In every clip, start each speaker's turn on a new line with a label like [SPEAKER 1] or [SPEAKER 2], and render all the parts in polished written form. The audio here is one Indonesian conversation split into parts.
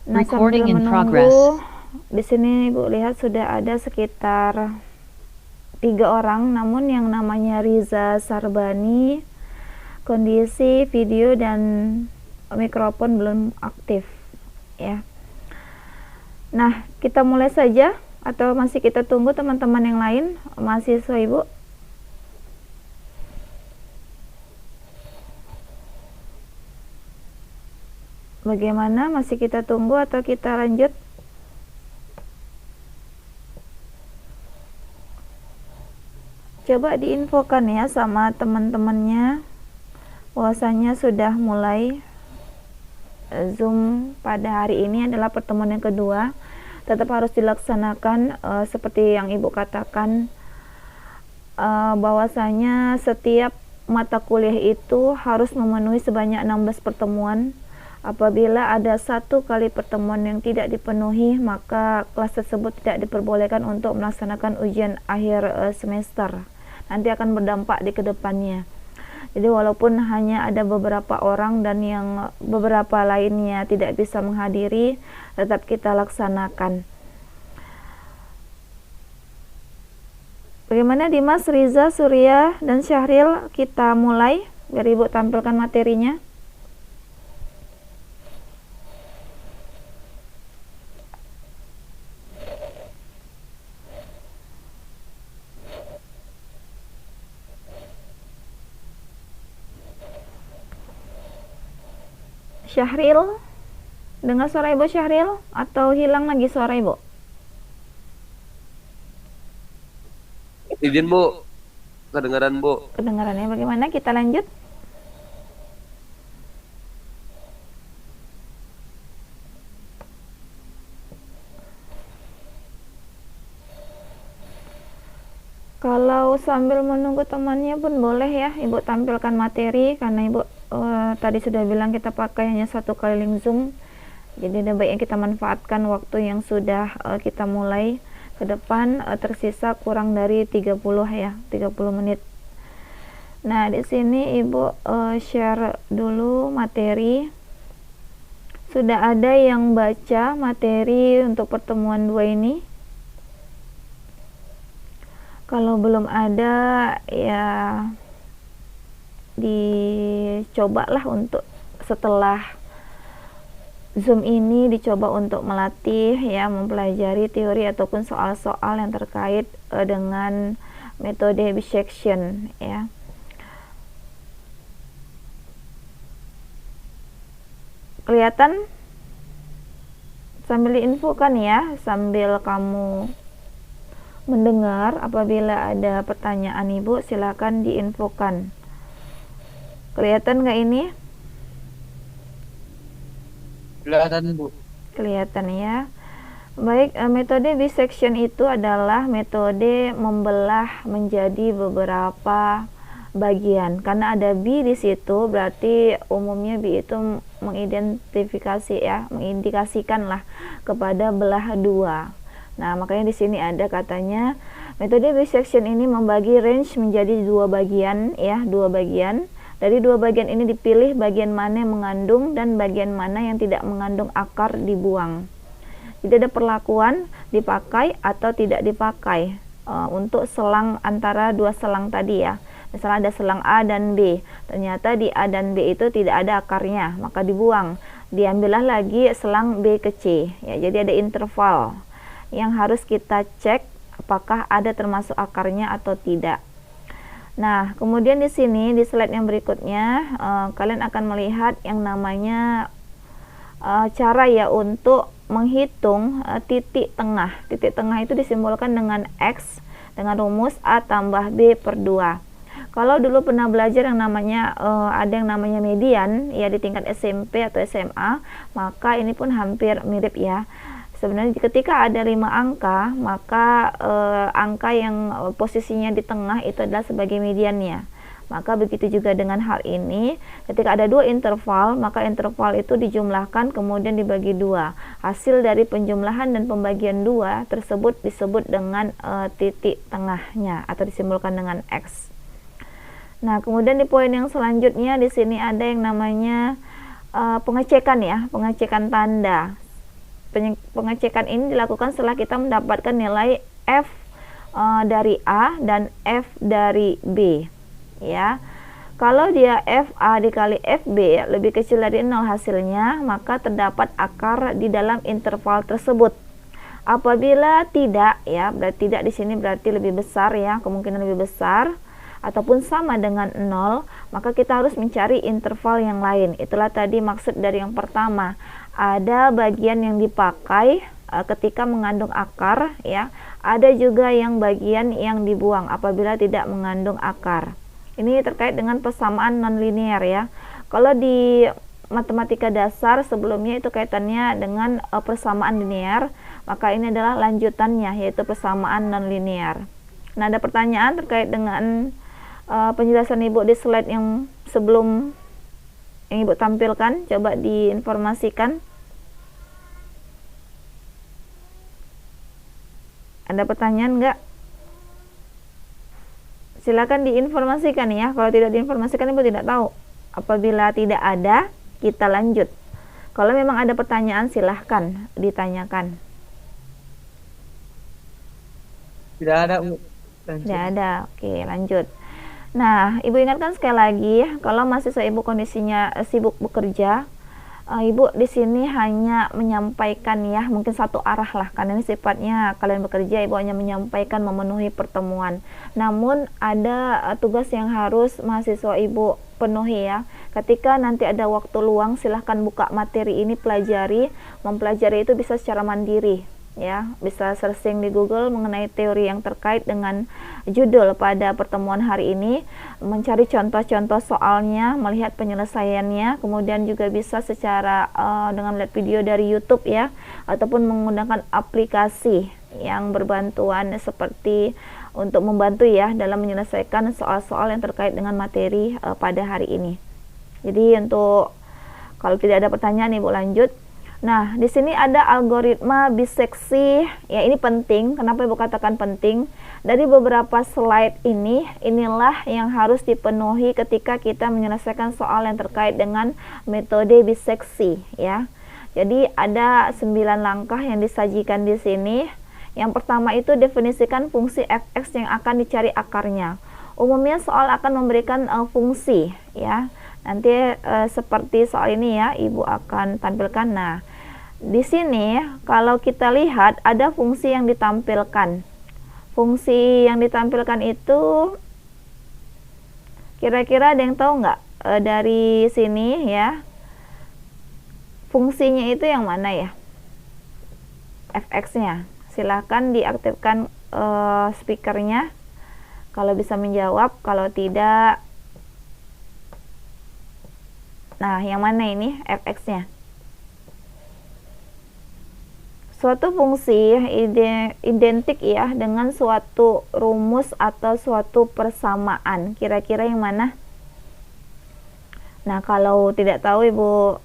[SPEAKER 1] Nah, sambil menunggu, di sini Ibu lihat sudah ada sekitar 3 orang, namun yang namanya Riza Sarbani, kondisi video dan mikrofon belum aktif ya. Nah, kita mulai saja atau masih kita tunggu teman-teman yang lain, mahasiswa Ibu? Bagaimana, masih kita tunggu atau kita lanjut? Coba diinfokan ya sama teman-temannya bahwasanya sudah mulai Zoom pada hari ini adalah pertemuan yang kedua. Tetap harus dilaksanakan seperti yang Ibu katakan, bahwasanya setiap mata kuliah itu harus memenuhi sebanyak 16 pertemuan. Apabila ada 1 kali pertemuan yang tidak dipenuhi, maka kelas tersebut tidak diperbolehkan untuk melaksanakan ujian akhir semester. Nanti akan berdampak di kedepannya. Jadi walaupun hanya ada beberapa orang dan yang beberapa lainnya tidak bisa menghadiri, tetap kita laksanakan. Bagaimana Dimas, Riza, Surya, dan Syahril? Kita mulai, biar Ibu tampilkan materinya. Syahril, dengar suara Ibu Syahril? Atau hilang lagi suara Ibu?
[SPEAKER 2] Izin Bu, kedengaran Bu.
[SPEAKER 1] Kedengarannya bagaimana? Kita lanjut. Kalau sambil menunggu temannya pun boleh ya Ibu tampilkan materi, karena Ibu tadi sudah bilang kita pakai hanya 1 kali link Zoom. Jadi ada baiknya kita manfaatkan waktu yang sudah kita mulai. Ke depan tersisa kurang dari 30 ya, 30 menit. Nah, di sini Ibu share dulu materi. Sudah ada yang baca materi untuk pertemuan 2 ini? Kalau belum ada ya dicobalah untuk setelah Zoom ini dicoba untuk melatih ya, mempelajari teori ataupun soal-soal yang terkait dengan metode bisection ya. Kelihatan? Sambil diinfokan ya, sambil kamu mendengar. Apabila ada pertanyaan Ibu silakan diinfokan. Kelihatan nggak ini?
[SPEAKER 2] Kelihatan Bu.
[SPEAKER 1] Kelihatan ya. Baik, metode bisection itu adalah metode membelah menjadi beberapa bagian. Karena ada bi di situ, berarti umumnya bi itu mengidentifikasi ya, mengindikasikan lah kepada belah 2. Nah, makanya di sini ada katanya metode bisection ini membagi range menjadi 2 bagian ya, 2 bagian. Dari 2 bagian ini dipilih bagian mana yang mengandung dan bagian mana yang tidak mengandung akar dibuang. Jadi ada perlakuan dipakai atau tidak dipakai untuk selang antara 2 selang tadi ya. Misalnya ada selang A dan B, ternyata di A dan B itu tidak ada akarnya, maka dibuang. Diambillah lagi selang B ke C ya. Jadi ada interval yang harus kita cek apakah ada termasuk akarnya atau tidak. Nah, kemudian di sini di slide yang berikutnya kalian akan melihat yang namanya cara ya untuk menghitung titik tengah. Titik tengah itu disimbolkan dengan X dengan rumus A tambah B per 2. Kalau dulu pernah belajar yang namanya ada yang namanya median ya di tingkat SMP atau SMA, maka ini pun hampir mirip ya. Sebenarnya ketika ada 5 angka, maka angka yang posisinya di tengah itu adalah sebagai mediannya. Maka begitu juga dengan hal ini, ketika ada 2 interval, maka interval itu dijumlahkan kemudian dibagi 2. Hasil dari penjumlahan dan pembagian 2 tersebut disebut dengan titik tengahnya atau disimbolkan dengan X. Nah, kemudian di poin yang selanjutnya di sini ada yang namanya pengecekan ya, pengecekan tanda. Pengecekan ini dilakukan setelah kita mendapatkan nilai F dari A dan F dari B, ya. Kalau dia FA dikali FB lebih kecil dari 0 hasilnya, maka terdapat akar di dalam interval tersebut. Apabila tidak, ya, berarti tidak di sini berarti lebih besar, ya, kemungkinan lebih besar ataupun sama dengan 0, maka kita harus mencari interval yang lain. Itulah tadi maksud dari yang pertama. Ada bagian yang dipakai ketika mengandung akar, ya. Ada juga yang bagian yang dibuang apabila tidak mengandung akar. Ini terkait dengan persamaan nonlinear, ya. Kalau di matematika dasar sebelumnya itu kaitannya dengan persamaan linear, maka ini adalah lanjutannya, yaitu persamaan nonlinear. Nah, ada pertanyaan terkait dengan penjelasan Ibu di slide yang sebelum yang Ibu tampilkan, coba diinformasikan. Ada pertanyaan enggak? Silakan diinformasikan, ya. Kalau tidak diinformasikan, Ibu tidak tahu. Apabila tidak ada, kita lanjut. Kalau memang ada pertanyaan, silahkan ditanyakan.
[SPEAKER 2] Tidak ada, Bu.
[SPEAKER 1] Tidak ada. Oke, lanjut. Nah, Ibu ingatkan sekali lagi, kalau mahasiswa Ibu kondisinya sibuk bekerja, Ibu di sini hanya menyampaikan, ya, mungkin satu arah lah, karena ini sifatnya kalian bekerja, Ibu hanya menyampaikan memenuhi pertemuan. Namun ada tugas yang harus mahasiswa Ibu penuhi, ya. Ketika nanti ada waktu luang, silahkan buka materi ini, pelajari. Mempelajari itu bisa secara mandiri, ya, bisa searching di Google mengenai teori yang terkait dengan judul pada pertemuan hari ini, mencari contoh-contoh soalnya, melihat penyelesaiannya, kemudian juga bisa secara dengan lihat video dari YouTube, ya, ataupun menggunakan aplikasi yang berbantuan seperti untuk membantu, ya, dalam menyelesaikan soal-soal yang terkait dengan materi pada hari ini. Jadi untuk kalau tidak ada pertanyaan, Ibu lanjut. Nah, di sini ada algoritma biseksi, ya, ini penting. Kenapa Ibu katakan penting? Dari beberapa slide ini, inilah yang harus dipenuhi ketika kita menyelesaikan soal yang terkait dengan metode biseksi, ya. Jadi ada 9 langkah yang disajikan di sini. Yang pertama itu definisikan fungsi fx yang akan dicari akarnya. Umumnya soal akan memberikan fungsi, ya. Nanti seperti soal ini, ya, Ibu akan tampilkan. Nah, di sini kalau kita lihat ada fungsi yang ditampilkan. Fungsi yang ditampilkan itu kira-kira ada yang tahu nggak dari sini, ya? Fungsinya itu yang mana, ya? Fx-nya. Silahkan diaktifkan speakernya kalau bisa menjawab. Kalau tidak, nah, yang mana ini fx-nya? Suatu fungsi identik, ya, dengan suatu rumus atau suatu persamaan. Kira-kira yang mana? Nah, kalau tidak tahu, Ibu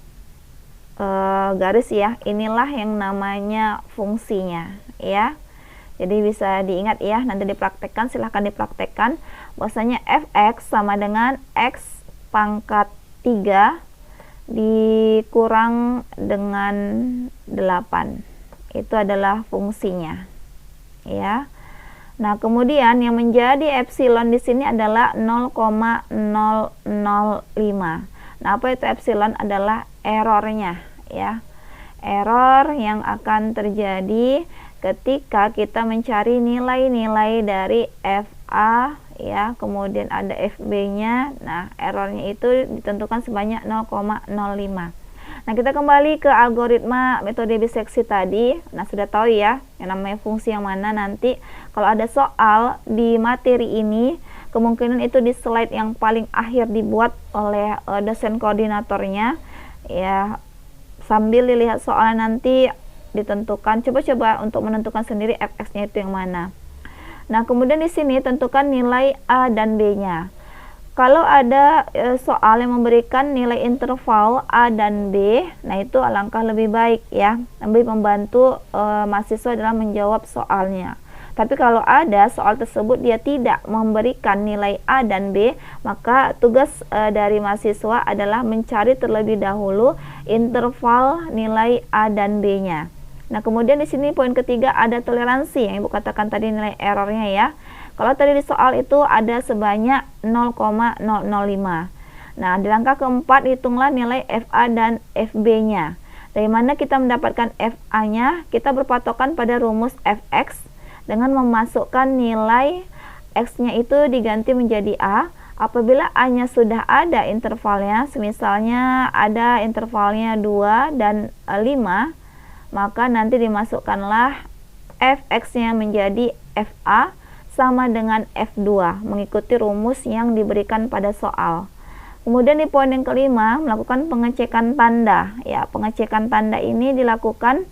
[SPEAKER 1] garis, ya, inilah yang namanya fungsinya, ya. Jadi bisa diingat, ya, nanti dipraktekkan, silahkan dipraktekkan bahwasanya fx sama dengan x pangkat 3 dikurang dengan 8. Itu adalah fungsinya, ya. Nah, kemudian yang menjadi epsilon di sini adalah 0,005. Nah, apa itu epsilon? Adalah errornya, ya. Error yang akan terjadi ketika kita mencari nilai-nilai dari FA, ya, kemudian ada FB-nya. Nah, errornya itu ditentukan sebanyak 0,05. Nah, kita kembali ke algoritma metode biseksi tadi. Nah, sudah tahu, ya, yang namanya fungsi yang mana. Nanti kalau ada soal di materi ini, kemungkinan itu di slide yang paling akhir dibuat oleh dosen koordinatornya, ya. Sambil dilihat soalnya nanti ditentukan, coba-coba untuk menentukan sendiri fx-nya itu yang mana. Nah, kemudian di sini tentukan nilai A dan B-nya. Kalau ada soal yang memberikan nilai interval A dan B, nah itu alangkah lebih baik, ya, lebih membantu mahasiswa dalam menjawab soalnya. Tapi kalau ada soal tersebut dia tidak memberikan nilai A dan B, maka tugas dari mahasiswa adalah mencari terlebih dahulu interval nilai A dan B-nya. Nah, kemudian di sini poin ketiga ada toleransi yang Ibu katakan tadi nilai errornya ya. Kalau tadi di soal itu ada sebanyak 0,005. Nah, di langkah keempat hitunglah nilai FA dan FB-nya. Dari mana kita mendapatkan FA-nya? Kita berpatokan pada rumus Fx dengan memasukkan nilai X-nya itu diganti menjadi A. Apabila A-nya sudah ada intervalnya, misalnya ada intervalnya 2 dan 5, maka nanti dimasukkanlah Fx-nya menjadi Fa sama dengan F2, mengikuti rumus yang diberikan pada soal. Kemudian di poin yang kelima, melakukan pengecekan tanda. Ya, pengecekan tanda ini dilakukan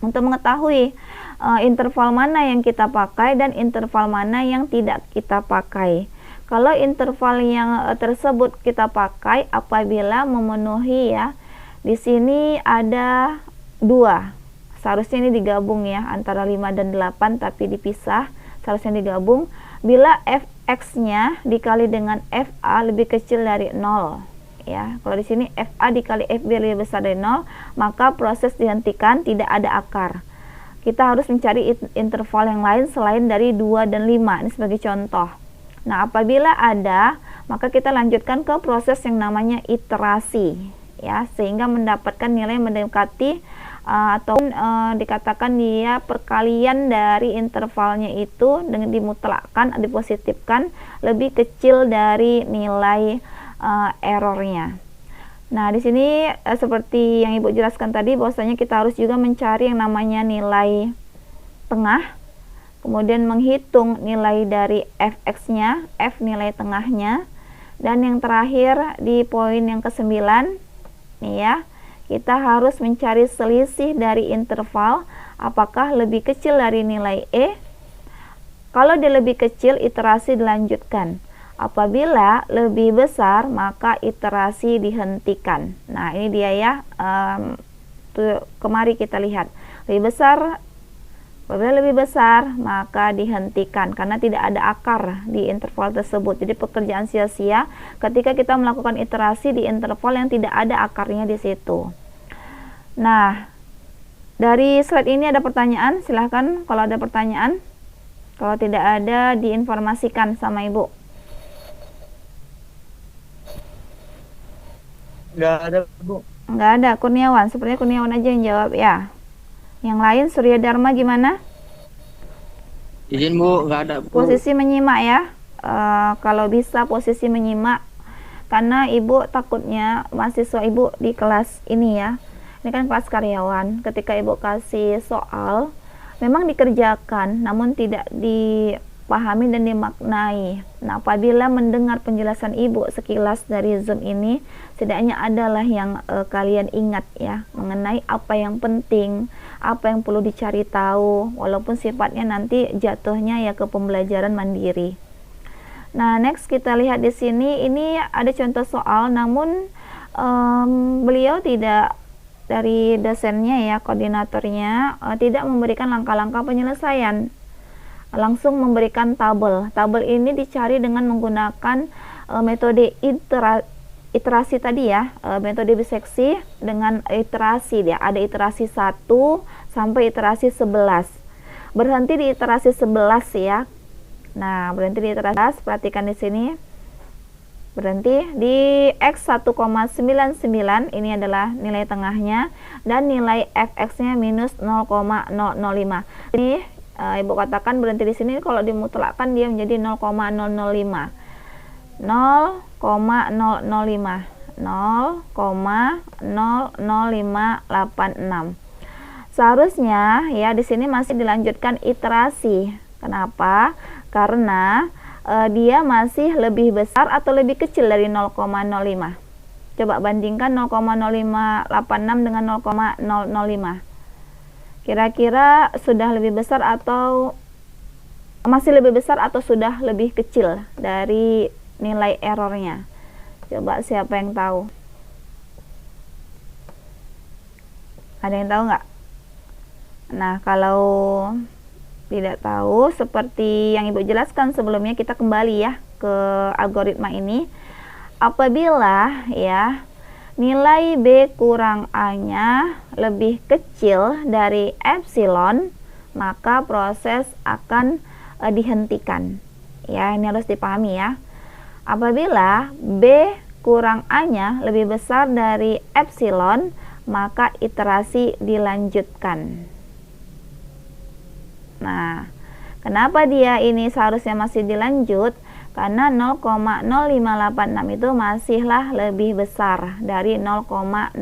[SPEAKER 1] untuk mengetahui interval mana yang kita pakai dan interval mana yang tidak kita pakai. Kalau interval yang tersebut kita pakai apabila memenuhi ya, di sini ada 2. Seharusnya ini digabung ya, antara 5 dan 8 tapi dipisah, seharusnya digabung. Bila Fx-nya dikali dengan Fa lebih kecil dari 0 ya. Kalau di sini Fa dikali Fb lebih besar dari 0, maka proses dihentikan, tidak ada akar. Kita harus mencari interval yang lain selain dari 2 dan 5. Ini sebagai contoh. Nah, apabila ada, maka kita lanjutkan ke proses yang namanya iterasi ya, sehingga mendapatkan nilai mendekati atau dikatakan dia perkalian dari intervalnya itu dengan dimutlakkan, dipositifkan lebih kecil dari nilai errornya. Nah, di sini seperti yang Ibu jelaskan tadi, bahwasanya kita harus juga mencari yang namanya nilai tengah, kemudian menghitung nilai dari Fx-nya, F nilai tengahnya, dan yang terakhir di poin yang ke-9 nih ya, kita harus mencari selisih dari interval apakah lebih kecil dari nilai E. Kalau dia lebih kecil, iterasi dilanjutkan. Apabila lebih besar, maka iterasi dihentikan. Nah, ini dia ya, kemari kita lihat. Apabila lebih besar, maka dihentikan karena tidak ada akar di interval tersebut. Jadi pekerjaan sia-sia ketika kita melakukan iterasi di interval yang tidak ada akarnya di situ. Nah, dari slide ini ada pertanyaan, silahkan kalau ada pertanyaan. Kalau tidak ada, diinformasikan sama Ibu.
[SPEAKER 2] Nggak ada, Bu.
[SPEAKER 1] Nggak ada. Kurniawan, sepertinya Kurniawan aja yang jawab ya. Yang lain, Surya Dharma gimana?
[SPEAKER 2] Izin, Bu, nggak ada, Bu.
[SPEAKER 1] Posisi menyimak ya. Kalau bisa posisi menyimak, karena Ibu takutnya mahasiswa Ibu di kelas ini ya, ini kan kelas karyawan, ketika Ibu kasih soal memang dikerjakan namun tidak dipahami dan dimaknai. Nah, apabila mendengar penjelasan Ibu sekilas dari Zoom ini, setidaknya adalah yang kalian ingat ya, mengenai apa yang penting, apa yang perlu dicari tahu, walaupun sifatnya nanti jatuhnya ya ke pembelajaran mandiri. Nah, next kita lihat di sini, ini ada contoh soal, namun beliau tidak, dari dosennya ya, koordinatornya tidak memberikan langkah-langkah penyelesaian, langsung memberikan tabel. Tabel ini dicari dengan menggunakan metode iterasi tadi ya, metode biseksi dengan iterasi dia. Ada iterasi 1 sampai iterasi 11. Berhenti di iterasi 11 ya. Nah, berhenti di iterasi 11, perhatikan di sini. Berhenti di X 1,99, ini adalah nilai tengahnya, dan nilai Fx-nya minus 0,005. Ini Ibu katakan berhenti di sini, kalau dimutlakkan dia menjadi 0,005. 0,00586. Seharusnya ya di sini masih dilanjutkan iterasi. Kenapa? Karena dia masih lebih besar atau lebih kecil dari 0,05. Coba bandingkan 0,0586 dengan 0,005. Kira-kira sudah lebih besar atau masih lebih besar atau sudah lebih kecil dari nilai errornya? Coba siapa yang tahu? Ada yang tahu nggak? Nah, kalau tidak tahu, seperti yang Ibu jelaskan sebelumnya, kita kembali ya ke algoritma ini. Apabila ya nilai B kurang A-nya lebih kecil dari epsilon, maka proses akan dihentikan. Ya, ini harus dipahami ya. Apabila B kurang A-nya lebih besar dari epsilon, maka iterasi dilanjutkan. Nah, kenapa dia ini seharusnya masih dilanjut? Karena 0,0586 itu masihlah lebih besar dari 0,005.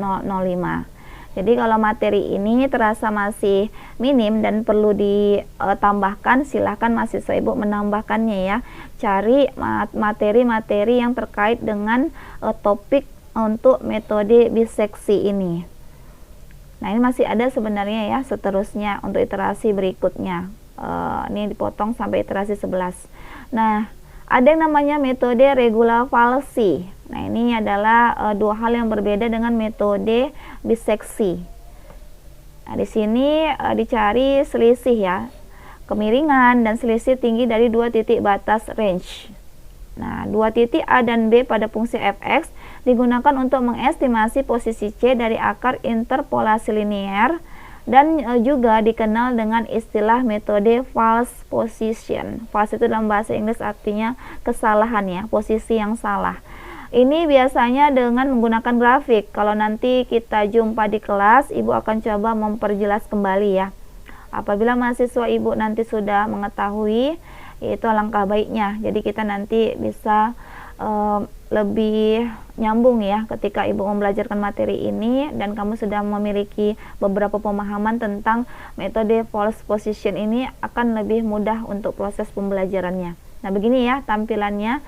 [SPEAKER 1] Jadi kalau materi ini terasa masih minim dan perlu ditambahkan, silahkan mahasiswa ibu menambahkannya ya. Cari materi-materi yang terkait dengan topik untuk metode biseksi ini. Nah, ini masih ada sebenarnya ya seterusnya untuk iterasi berikutnya. Ini dipotong sampai iterasi 11. Nah, ada yang namanya metode regular-falsi. Nah, ini adalah dua hal yang berbeda dengan metode biseksi. Nah, di sini dicari selisih ya, kemiringan dan selisih tinggi dari dua titik batas range. Nah, dua titik A dan B pada fungsi fx digunakan untuk mengestimasi posisi C dari akar interpolasi linear dan juga dikenal dengan istilah metode false position. False itu dalam bahasa Inggris artinya kesalahan ya, posisi yang salah. Ini biasanya dengan menggunakan grafik. Kalau nanti kita jumpa di kelas, ibu akan coba memperjelas kembali ya. Apabila mahasiswa ibu nanti sudah mengetahui, itu alangkah baiknya. Jadi kita nanti bisa lebih nyambung ya ketika ibu membelajarkan materi ini dan kamu sudah memiliki beberapa pemahaman tentang metode false position, ini akan lebih mudah untuk proses pembelajarannya. Nah, begini ya tampilannya.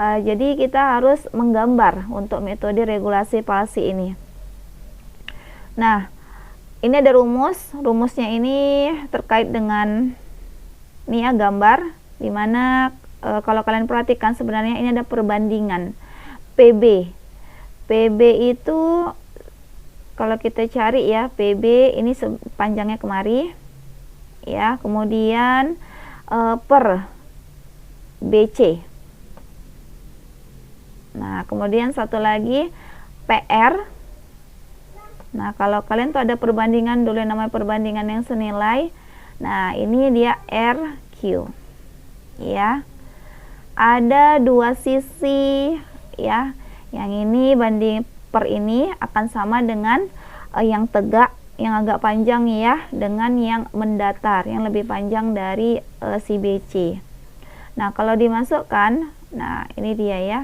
[SPEAKER 1] Jadi kita harus menggambar untuk metode regulasi palsi ini. Nah, ini ada rumusnya ini terkait dengan ini ya, gambar dimana kalau kalian perhatikan sebenarnya ini ada perbandingan PB itu kalau kita cari ya, PB ini panjangnya kemari ya, kemudian per BC. Nah, kemudian satu lagi PR. Nah, kalau kalian tuh ada perbandingan dulu yang namanya perbandingan yang senilai. Nah, ini dia RQ ya. Ada dua sisi ya, yang ini banding per ini akan sama dengan yang tegak, yang agak panjang ya, dengan yang mendatar yang lebih panjang dari si BC. Nah, kalau dimasukkan, nah ini dia ya,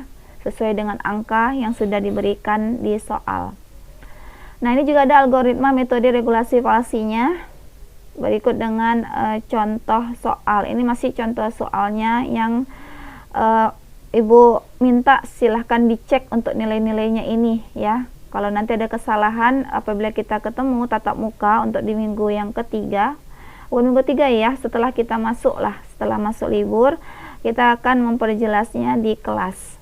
[SPEAKER 1] sesuai dengan angka yang sudah diberikan di soal. Nah, ini juga ada algoritma metode regulasi falsinya. Berikut dengan contoh soal. Ini masih contoh soalnya yang ibu minta silahkan dicek untuk nilai-nilainya ini ya. Kalau nanti ada kesalahan apabila kita ketemu tatap muka untuk di minggu yang ketiga, bukan minggu ketiga ya, setelah kita masuk lah, setelah masuk libur, kita akan memperjelasnya di kelas.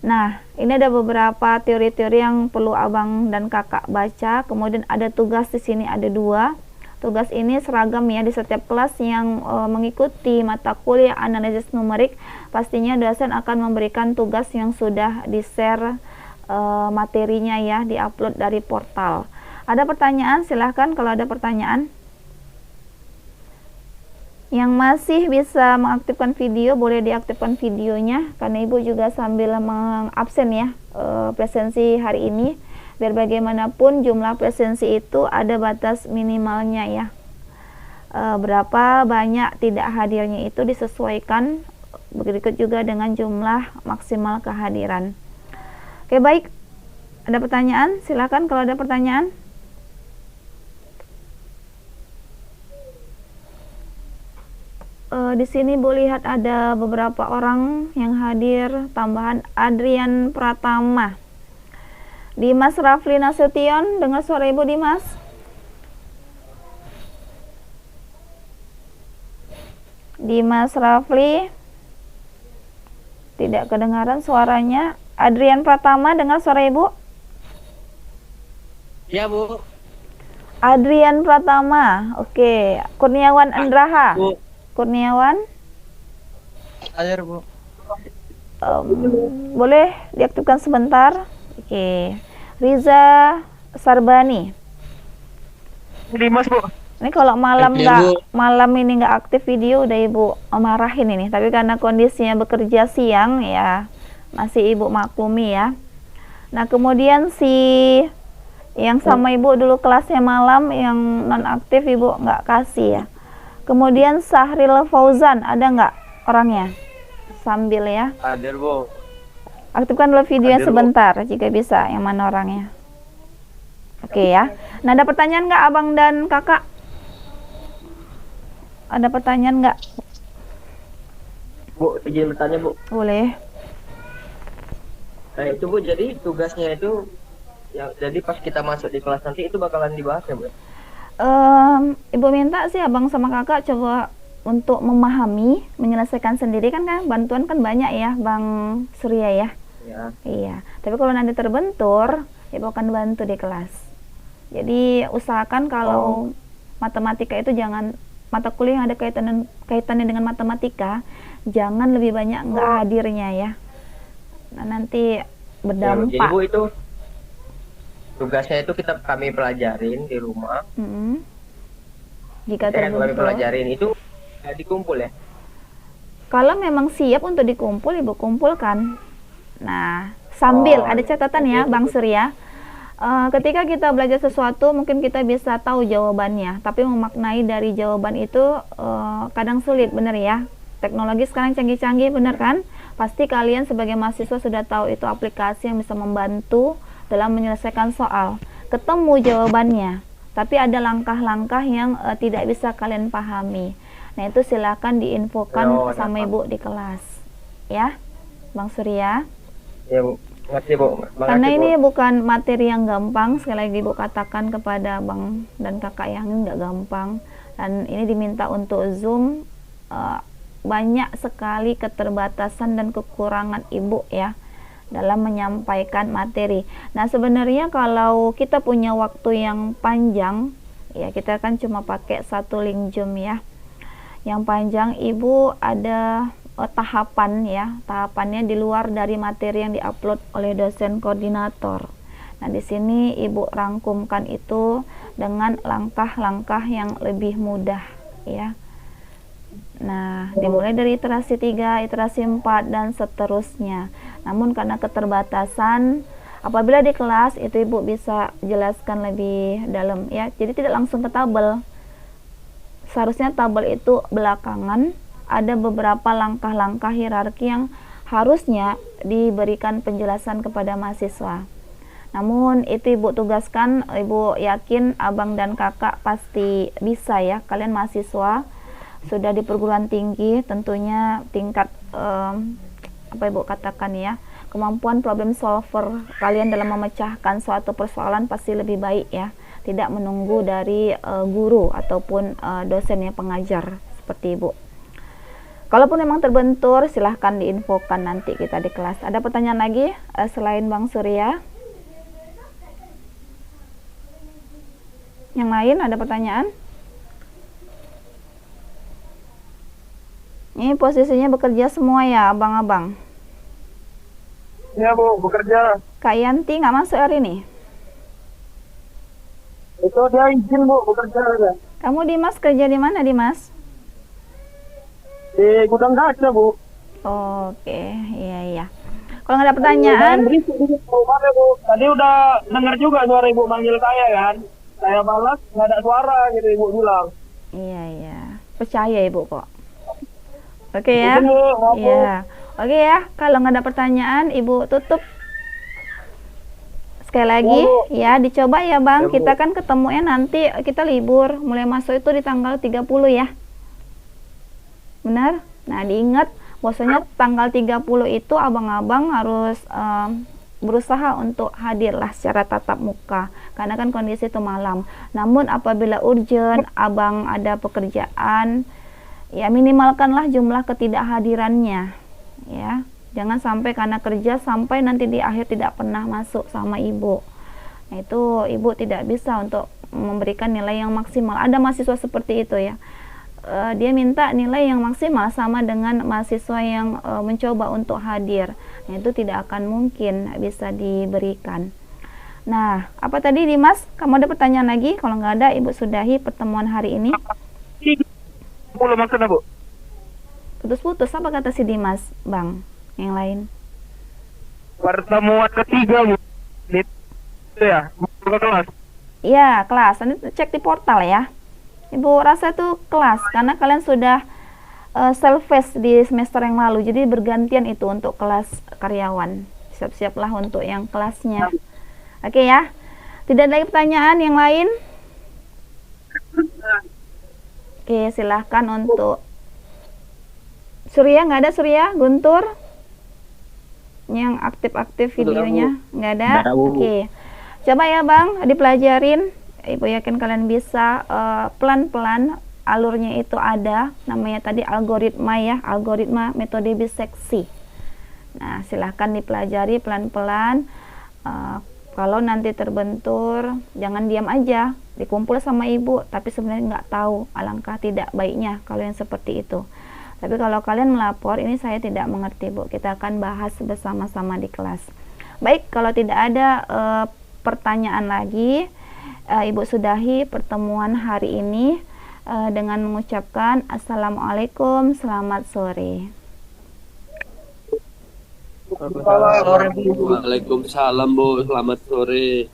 [SPEAKER 1] Nah, ini ada beberapa teori-teori yang perlu abang dan kakak baca. Kemudian ada tugas di sini ada dua. Tugas ini seragam ya di setiap kelas yang mengikuti mata kuliah analisis numerik. Pastinya dosen akan memberikan tugas yang sudah di-share materinya ya, di-upload dari portal. Ada pertanyaan? Silahkan kalau ada pertanyaan. Yang masih bisa mengaktifkan video, boleh diaktifkan videonya, karena ibu juga sambil mengabsen ya presensi hari ini. Biar bagaimanapun jumlah presensi itu ada batas minimalnya ya. Berapa banyak tidak hadirnya itu disesuaikan berikut juga dengan jumlah maksimal kehadiran. Oke, baik. Ada pertanyaan? Silakan kalau ada pertanyaan. Di sini boleh lihat ada beberapa orang yang hadir tambahan. Adrian Pratama, Dimas Rafli Nasution, dengar suara ibu Dimas? Dimas Rafli, tidak kedengaran suaranya. Adrian Pratama, dengar suara ibu?
[SPEAKER 2] Ya, Bu.
[SPEAKER 1] Adrian Pratama, oke. Kurniawan Andraha,
[SPEAKER 2] Bu.
[SPEAKER 1] Kurniawan,
[SPEAKER 2] Hadir, Bu.
[SPEAKER 1] boleh diaktifkan sebentar? Oke. Riza Sarbani.
[SPEAKER 3] Dimas, Bu.
[SPEAKER 1] Ini kalau malam
[SPEAKER 2] Clear, Bu.
[SPEAKER 1] malam ini nggak aktif video, udah Ibu marahin ini. Tapi karena kondisinya bekerja siang ya, masih Ibu maklumi ya. Nah kemudian si yang sama Ibu dulu kelasnya malam yang non aktif Ibu nggak kasih ya. Kemudian Sahril Fauzan, ada nggak orangnya? Sambil ya.
[SPEAKER 3] Hadir, Bu.
[SPEAKER 1] Aktifkan dulu videonya
[SPEAKER 3] Hadir, Bu.
[SPEAKER 1] sebentar jika bisa. Yang mana orangnya? Oke ya. Nah ada pertanyaan nggak abang dan kakak? Ada pertanyaan nggak?
[SPEAKER 3] Bu, izin bertanya, Bu.
[SPEAKER 1] Boleh.
[SPEAKER 3] Nah, itu Bu, jadi tugasnya itu ya, jadi pas kita masuk di kelas nanti itu bakalan dibahas ya, Bu?
[SPEAKER 1] Ibu minta sih abang sama kakak coba untuk memahami, menyelesaikan sendiri kan bantuan kan banyak ya Bang Surya ya.
[SPEAKER 3] Ya.
[SPEAKER 1] Iya. Tapi kalau nanti terbentur, Ibu akan bantu di kelas. Jadi usahakan kalau matematika itu jangan, mata kuliah yang ada kaitannya dengan matematika, jangan lebih banyak nggak hadirnya ya. Nah, nanti
[SPEAKER 3] Ya,
[SPEAKER 1] berdampak.
[SPEAKER 3] jadi Bu, itu tugasnya itu kami pelajarin di rumah.
[SPEAKER 1] Mm-mm. Jika
[SPEAKER 3] Kami
[SPEAKER 1] terbentur,
[SPEAKER 3] pelajarin itu dikumpul ya.
[SPEAKER 1] kalau memang siap untuk dikumpul, Ibu kumpulkan. Nah, sambil ada catatan ya, Bang Surya. Ketika kita belajar sesuatu, mungkin kita bisa tahu jawabannya, tapi memaknai dari jawaban itu kadang sulit, benar ya? Teknologi sekarang canggih-canggih, benar kan? Pasti kalian sebagai mahasiswa sudah tahu itu aplikasi yang bisa membantu dalam menyelesaikan soal. Ketemu jawabannya, tapi ada langkah-langkah yang tidak bisa kalian pahami. Nah, itu silakan diinfokan sama Ibu di kelas. Ya, Bang Surya.
[SPEAKER 3] Ya, Bu. Makasih, Bu.
[SPEAKER 1] Karena
[SPEAKER 3] Makasih,
[SPEAKER 1] ini
[SPEAKER 3] Bu.
[SPEAKER 1] bukan materi yang gampang, sekali lagi Ibu katakan kepada Bang dan Kakak yang ini nggak gampang. Dan ini diminta untuk Zoom, banyak sekali keterbatasan dan kekurangan Ibu ya dalam menyampaikan materi. Nah sebenarnya kalau kita punya waktu yang panjang ya, kita kan cuma pakai satu link Zoom ya. Yang panjang Ibu ada tahapan ya, tahapannya di luar dari materi yang diupload oleh dosen koordinator. Nah di sini Ibu rangkumkan itu dengan langkah-langkah yang lebih mudah ya. Nah dimulai dari iterasi 3, iterasi 4 dan seterusnya. Namun karena keterbatasan, apabila di kelas itu Ibu bisa jelaskan lebih dalam ya. Jadi tidak langsung ke tabel. Seharusnya tabel itu belakangan. Ada beberapa langkah-langkah hierarki yang harusnya diberikan penjelasan kepada mahasiswa. Namun itu Ibu tugaskan, Ibu yakin abang dan kakak pasti bisa ya. Kalian mahasiswa sudah di perguruan tinggi, tentunya tingkat apa Ibu katakan ya, kemampuan problem solver kalian dalam memecahkan suatu persoalan pasti lebih baik ya. Tidak menunggu dari guru ataupun dosen yang pengajar seperti Ibu. Kalaupun memang terbentur, silahkan diinfokan nanti kita di kelas. Ada pertanyaan lagi selain Bang Surya? Yang lain ada pertanyaan? Ini posisinya bekerja semua ya, abang-abang?
[SPEAKER 3] Ya, Bu, bekerja.
[SPEAKER 1] Kak Yanti nggak masuk hari ini?
[SPEAKER 3] Itu dia izin, Bu, bekerja aja.
[SPEAKER 1] Kamu Dimas kerja di mana Dimas?
[SPEAKER 3] Di gudang kaca, Bu.
[SPEAKER 1] Oke, iya. Kalau nggak ada pertanyaan,
[SPEAKER 3] Tadi udah dengar juga suara Ibu manggil saya kan. Saya balas, nggak ada suara gitu Ibu bilang.
[SPEAKER 1] iya. Percaya Ibu kok. Oke ya.
[SPEAKER 3] Izin, Bu, maaf, Bu.
[SPEAKER 1] Iya. Oke ya, kalau nggak ada pertanyaan, Ibu tutup. Sekali lagi, ya dicoba ya Bang.
[SPEAKER 3] Ya, Bu.
[SPEAKER 1] Kita kan ketemunya nanti kita libur. Mulai masuk itu di tanggal 30 ya. Benar? Nah, diingat bahwasanya tanggal 30 itu abang-abang harus berusaha untuk hadirlah secara tatap muka. Karena kan kondisi itu malam. Namun apabila urgent, abang ada pekerjaan, ya minimalkanlah jumlah ketidakhadirannya. Ya. Jangan sampai karena kerja sampai nanti di akhir tidak pernah masuk sama Ibu. Nah, itu Ibu tidak bisa untuk memberikan nilai yang maksimal. Ada mahasiswa seperti itu ya. Dia minta nilai yang maksimal sama dengan mahasiswa yang mencoba untuk hadir. Nah, itu tidak akan mungkin bisa diberikan. Nah, apa tadi Dimas? Kamu ada pertanyaan lagi? Kalau nggak ada, Ibu sudahi pertemuan hari ini.
[SPEAKER 3] 10 maksudnya, Bu.
[SPEAKER 1] Putus-putus, apa kata si Dimas, Bang? Yang lain.
[SPEAKER 3] Pertemuan ketiga, Bu. Itu ya, buka kelas.
[SPEAKER 1] Iya, kelas. Nanti cek di portal ya. Ibu rasa itu kelas, karena kalian sudah self-face di semester yang lalu. Jadi bergantian itu untuk kelas karyawan. Siap-siaplah untuk yang kelasnya. Oke ya. Tidak ada lagi pertanyaan yang lain? Oke, silahkan untuk Surya, nggak ada Surya? Guntur? Yang aktif-aktif videonya? Nggak ada? Oke. Coba ya Bang, dipelajarin. Ibu yakin kalian bisa pelan-pelan. Alurnya itu ada, namanya tadi algoritma ya, algoritma metode biseksi. Nah, silahkan dipelajari pelan-pelan. Kalau nanti terbentur, jangan diam aja, dikumpul sama ibu, tapi sebenarnya nggak tahu, alangkah tidak baiknya kalau yang seperti itu. Tapi kalau kalian melapor, ini saya tidak mengerti Bu, kita akan bahas bersama-sama di kelas. Baik, kalau tidak ada pertanyaan lagi, Ibu sudahi pertemuan hari ini dengan mengucapkan Assalamualaikum, selamat sore.
[SPEAKER 2] Sore, Bu.
[SPEAKER 4] Waalaikumsalam Bu, selamat sore.